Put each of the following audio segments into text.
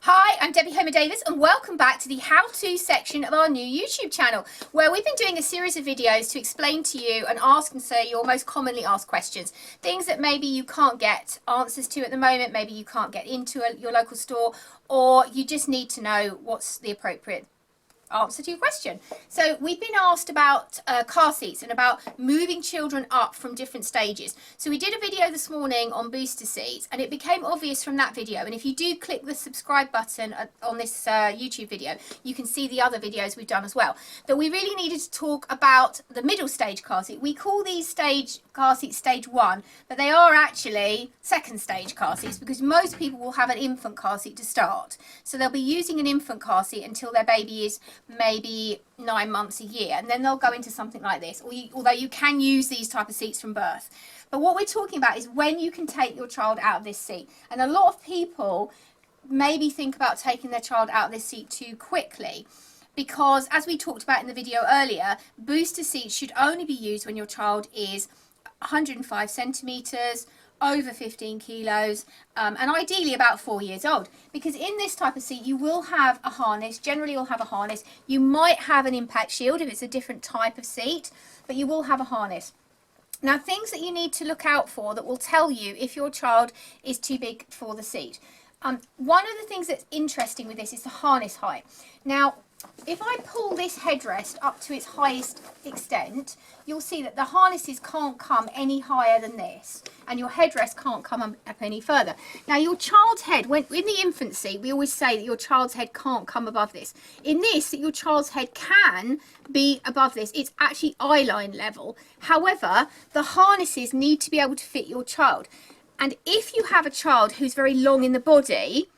Hi, I'm Debbie Homer Davis and welcome back to the how-to section of our new YouTube channel, where we've been doing a series of videos to explain to you and answer your most commonly asked questions. Things that maybe you can't get answers to at the moment, maybe you can't get into your local store, or you just need to know what's the appropriate answer to your question. So we've been asked about car seats and about moving children up from different stages. So we did a video this morning on booster seats, and it became obvious from that video, and if you do click the subscribe button on this YouTube video, you can see the other videos we've done as well, that we really needed to talk about the middle stage car seat. We call these car seats stage 1, but they are actually second stage car seats because most people will have an infant car seat to start. So they'll be using an infant car seat until their baby is maybe 9 months, a year, and then they'll go into something like this, although you can use these type of seats from birth. But what we're talking about is when you can take your child out of this seat, and a lot of people maybe think about taking their child out of this seat too quickly, because as we talked about in the video earlier, booster seats should only be used when your child is 105 centimeters, over 15 kilos, and ideally about 4 years old, because in this type of seat you will have a harness. Generally you'll have a harness. You might have an impact shield if it's a different type of seat, but you will have a harness. Now, things that you need to look out for that will tell you if your child is too big for the seat. One of the things that's interesting with this is the harness height. Now, if I pull this headrest up to its highest extent, you'll see that the harnesses can't come any higher than this, and your headrest can't come up any further. Now, your child's head, when in the infancy, we always say that your child's head can't come above this. In this, that your child's head can be above this. It's actually eye line level. However, the harnesses need to be able to fit your child. And if you have a child who's very long in the body,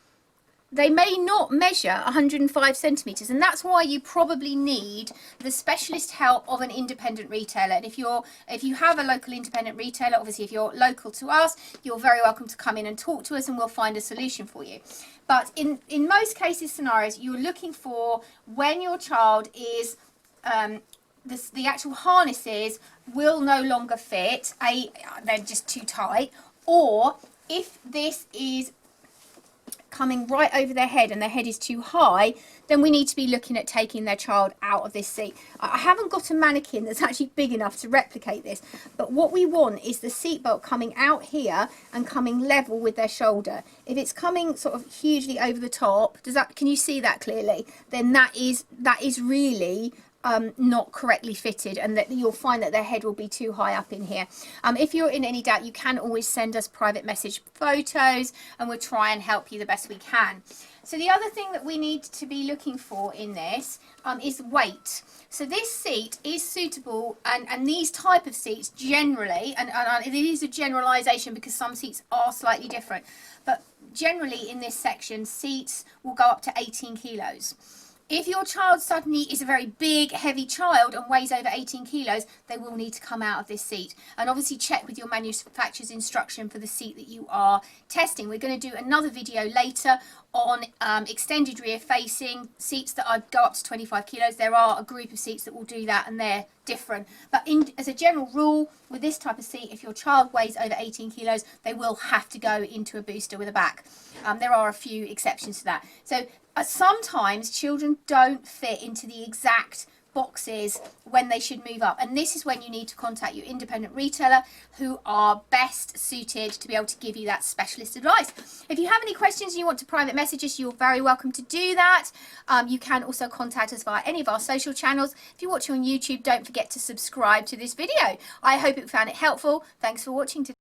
they may not measure 105 centimeters, and that's why you probably need the specialist help of an independent retailer. And if you have a local independent retailer, obviously if you're local to us, you're very welcome to come in and talk to us, and we'll find a solution for you. But in most cases, scenarios, you're looking for when your child is the actual harnesses will no longer fit, they're just too tight, or if this is coming right over their head and their head is too high, then we need to be looking at taking their child out of this seat. I haven't got a mannequin that's actually big enough to replicate this, but what we want is the seatbelt coming out here and coming level with their shoulder. If it's coming sort of hugely over the top, can you see that clearly? Then that is really not correctly fitted, and that you'll find that their head will be too high up in here. If you're in any doubt, you can always send us private message photos, and we'll try and help you the best we can. So the other thing that we need to be looking for in this is weight. So this seat is suitable, and these type of seats generally, and it is a generalization because some seats are slightly different, but generally in this section, seats will go up to 18 kilos. If your child suddenly is a very big, heavy child and weighs over 18 kilos, they will need to come out of this seat. And obviously check with your manufacturer's instruction for the seat that you are testing. We're going to do another video later on extended rear facing seats that go up to 25 kilos. There are a group of seats that will do that, and they're different. But as a general rule, with this type of seat, if your child weighs over 18 kilos, they will have to go into a booster with a back. There are a few exceptions to that. So sometimes children don't fit into the exact boxes when they should move up, and this is when you need to contact your independent retailer who are best suited to be able to give you that specialist advice. If you have any questions and you want to private message us, you're very welcome to do that. You can also contact us via any of our social channels. If you're watching on YouTube, don't forget to subscribe to this video. I hope you found it helpful. Thanks for watching today.